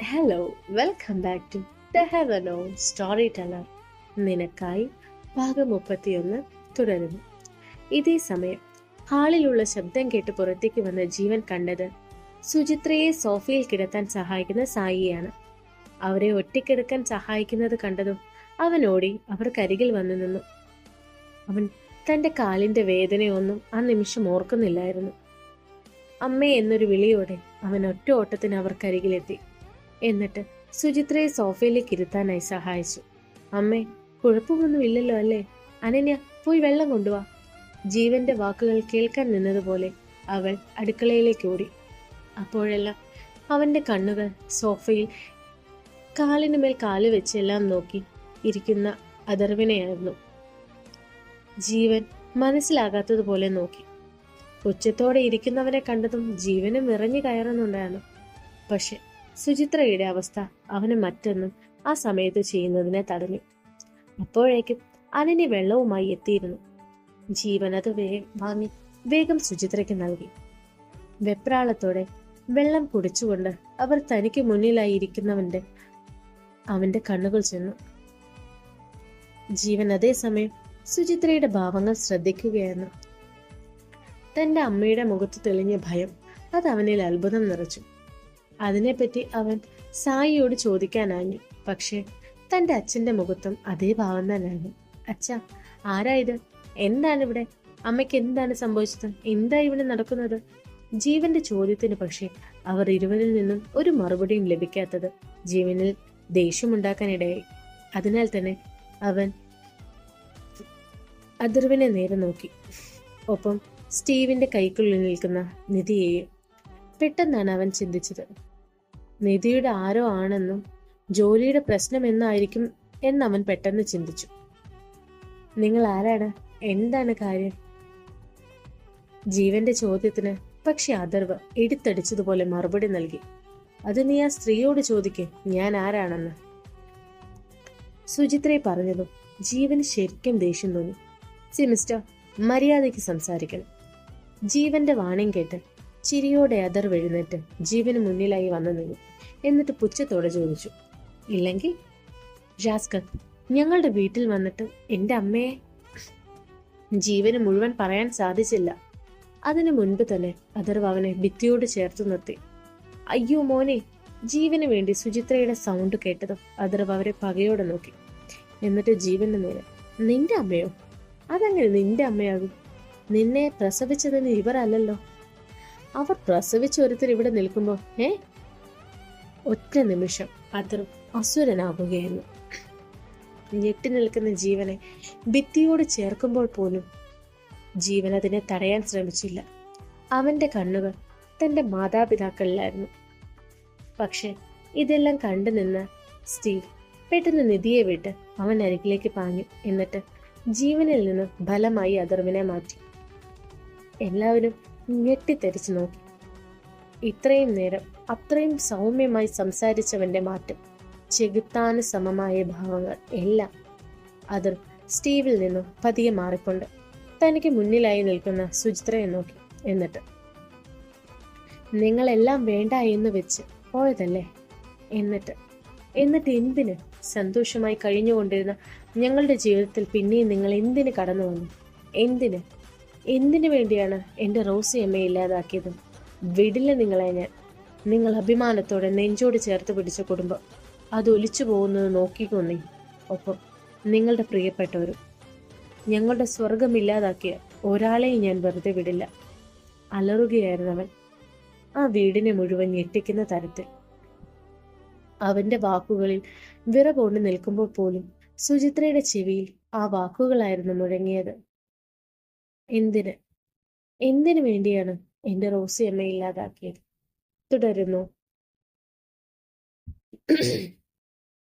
Hello, welcome back to the ഹെവനോ story teller. നിനക്കായി ഭാഗം 31 തുടരുന്നു. ഇതേ സമയം ഹാളിലുള്ള ശബ്ദം കേട്ട് പുറത്തേക്ക് വന്ന ജീവൻ കണ്ടത് സുചിത്രയെ സോഫയിൽ കിടത്താൻ സഹായിക്കുന്ന സായിയാണ്. അവരെ ഒറ്റയ്ക്കെടുക്കാൻ സഹായിക്കുന്നത് കണ്ടതും അവൻ ഓടി അവർക്കരികിൽ വന്നു നിന്നു. അവൻ തന്റെ കാലിന്റെ വേദനയൊന്നും ആ നിമിഷം ഓർക്കുന്നില്ലായിരുന്നു. അമ്മേ എന്നൊരു വിളിയോടെ അവൻ ഒറ്റ ഓട്ടത്തിന് അവർക്കരികിലെത്തി. എന്നിട്ട് സുചിത്രയെ സോഫയിലേക്ക് ഇരുത്താനായി സഹായിച്ചു. അമ്മേ, കുഴപ്പമൊന്നുമില്ലല്ലോ അല്ലേ? അനന്യ, പോയി വെള്ളം കൊണ്ടുവാ. ജീവന്റെ വാക്കുകൾ കേൾക്കാൻ നിന്നതുപോലെ അവൾ അടുക്കളയിലേക്ക് ഓടി. അപ്പോഴെല്ലാം അവന്റെ കണ്ണുകൾ സോഫയിൽ കാലിനുമേൽ കാല് വെച്ച് എല്ലാം നോക്കി ഇരിക്കുന്ന അഥർവിനെയായിരുന്നു. ജീവൻ മനസ്സിലാകാത്തതുപോലെ നോക്കി. ഉച്ചത്തോടെ ഇരിക്കുന്നവനെ കണ്ടതും ജീവനും വിറഞ്ഞു കയറുന്നുണ്ടായിരുന്നു. പക്ഷെ സുചിത്രയുടെ അവസ്ഥ അവന് മറ്റൊന്നും ആ സമയത്ത് ചെയ്യുന്നതിനെ തടഞ്ഞു. അപ്പോഴേക്കും അനന്യ വെള്ളവുമായി എത്തിയിരുന്നു. ജീവൻ അത് വാങ്ങി വേഗം സുചിത്രയ്ക്ക് നൽകി. വെപ്രാളത്തോടെ വെള്ളം കുടിച്ചുകൊണ്ട് അവർ തനിക്ക് മുന്നിലായി ഇരിക്കുന്നവന്റെ അവന്റെ കണ്ണുകൾ ചെന്നു. ജീവൻ അതേസമയം സുചിത്രയുടെ ഭാവങ്ങൾ ശ്രദ്ധിക്കുകയായിരുന്നു. തന്റെ അമ്മയുടെ മുഖത്ത് തെളിഞ്ഞ ഭയം അത് അവനിൽ അത്ഭുതം നിറച്ചു. അതിനെപ്പറ്റി അവൻ സായിയോട് ചോദിക്കാനാഞ്ഞു. പക്ഷെ തന്റെ അച്ഛന്റെ മുഖത്തും അതേ ഭാവം തന്നെയായിരുന്നു. അച്ഛാ, ആരാ ഇത്? എന്താണ് ഇവിടെ? അമ്മയ്ക്ക് എന്താണ് സംഭവിച്ചത്? എന്താ ഇവിടെ നടക്കുന്നത്? ജീവന്റെ ചോദ്യത്തിന് പക്ഷെ അവർ ഇരുവരിൽ നിന്നും ഒരു മറുപടിയും ലഭിക്കാത്തത് ജീവനിൽ ദേഷ്യമുണ്ടാക്കാനിടയായി. അതിനാൽ തന്നെ അവൻ അഥർവിനെ നേരെ നോക്കി. ഒപ്പം സ്റ്റീവിന്റെ കൈക്കുള്ളിൽ നിൽക്കുന്ന നിധിയെയും. പെട്ടെന്നാണ് അവൻ ചിന്തിച്ചത്, നിധിയുടെ ആരോ ആണെന്നും ജോലിയുടെ പ്രശ്നം എന്നായിരിക്കും എന്നവൻ പെട്ടെന്ന് ചിന്തിച്ചു. നിങ്ങൾ ആരാണ്? എന്താണ് കാര്യം? ജീവന്റെ ചോദ്യത്തിന് പക്ഷെ അഥർവ് എടുത്തടിച്ചതുപോലെ മറുപടി നൽകി. അത് നീ ആ സ്ത്രീയോട് ചോദിക്കേ, ഞാൻ ആരാണെന്ന്. സുചിത്രയെ പറഞ്ഞതും ജീവന് ശരിക്കും ദേഷ്യം തോന്നി. മിസ്റ്റർ, മര്യാദയ്ക്ക് സംസാരിക്കണം. ജീവന്റെ വാണിംഗ് കേട്ട് ചിരിയോടെ അഥർവ് എഴുന്നേറ്റ് ജീവന് മുന്നിലായി വന്നു നിന്നു. എന്നിട്ട് പുച്ഛത്തോടെ ചോദിച്ചു, ഇല്ലെങ്കിൽ ജാസ്കർ, ഞങ്ങളുടെ വീട്ടിൽ വന്നിട്ട് എന്റെ അമ്മയെ. ജീവന് മുഴുവൻ പറയാൻ സാധിച്ചില്ല. അതിനു മുൻപ് തന്നെ അഥർവ് അവനെ ഭിത്തിയോട് ചേർത്ത് നിർത്തി. അയ്യോ മോനെ! ജീവന് വേണ്ടി സുചിത്രയുടെ സൗണ്ട് കേട്ടതും അഥർവ് അവരെ പകയോടെ നോക്കി. എന്നിട്ട് ജീവന് നേരെ, നിന്റെ അമ്മയോ? അതെങ്ങനെ നിന്റെ അമ്മയാകും? നിന്നെ പ്രസവിച്ചതിന് ഇവരല്ലല്ലോ. അവർ പ്രസവിച്ച ഒരുത്തർ ഇവിടെ നിൽക്കുമ്പോ ഒറ്റ നിമിഷം അഥർവ് അസുരനാകുകയായിരുന്നു. ഞെട്ടി നിൽക്കുന്ന ജീവനെ ഭിത്തിയോട് ചേർക്കുമ്പോൾ പോലും ജീവൻ അതിനെ തടയാൻ ശ്രമിച്ചില്ല. അവന്റെ കണ്ണുകൾ തന്റെ മാതാപിതാക്കളിലായിരുന്നു. പക്ഷെ ഇതെല്ലാം കണ്ടു നിന്ന സ്റ്റീവ് പെട്ടെന്ന് നിധിയെ വിട്ട് അവൻ അരികിലേക്ക് പാഞ്ഞു. എന്നിട്ട് ജീവനിൽ നിന്ന് ബലമായി അഥർവിനെ മാറ്റി. എല്ലാവരും ഞെട്ടിത്തെറിച്ചു നോക്കി. ഇത്രയും നേരം അത്രയും സൗമ്യമായി സംസാരിച്ചവന്റെ മാറ്റം, ചെകുത്താന് സമമായ ഭാവങ്ങൾ എല്ലാം അത് സ്റ്റീവിൽ നിന്നും പതിയെ മാറിക്കൊണ്ട് തനിക്ക് മുന്നിലായി നിൽക്കുന്ന സുചിത്രയെ നോക്കി. എന്നിട്ട്, നിങ്ങളെല്ലാം വേണ്ട എന്ന് വെച്ച് പോയതല്ലേ? എന്നിട്ട് എന്തിന് സന്തോഷമായി കഴിഞ്ഞുകൊണ്ടിരുന്ന ഞങ്ങളുടെ ജീവിതത്തിൽ പിന്നെയും നിങ്ങൾ എന്തിന് കടന്നു വന്നു? എന്തിനു വേണ്ടിയാണ് എൻ്റെ റോസി അമ്മയെ ഇല്ലാതാക്കിയത്? വിടില്ല നിങ്ങളെ ഞാൻ. നിങ്ങൾ അഭിമാനത്തോടെ നെഞ്ചോട് ചേർത്ത് പിടിച്ച കുടുംബം അത് ഒലിച്ചു പോകുന്നത് നോക്കിക്കൊന്നേ. ഒപ്പം നിങ്ങളുടെ പ്രിയപ്പെട്ടവരും. ഞങ്ങളുടെ സ്വർഗമില്ലാതാക്കിയ ഒരാളെയും ഞാൻ വെറുതെ വിടില്ല. അലറുകയായിരുന്നവൻ, ആ വീടിനെ മുഴുവൻ ഞെട്ടിക്കുന്ന തരത്തിൽ. അവന്റെ വാക്കുകളിൽ വിറകൊണ്ട് നിൽക്കുമ്പോൾ പോലും സുചിത്രയുടെ ചെവിയിൽ ആ വാക്കുകളായിരുന്നു മുഴങ്ങിയത്. എന്തിനു വേണ്ടിയാണ് എന്റെ റോസി അമ്മയെ ഇല്ലാതാക്കിയത്? തുടരുന്നു.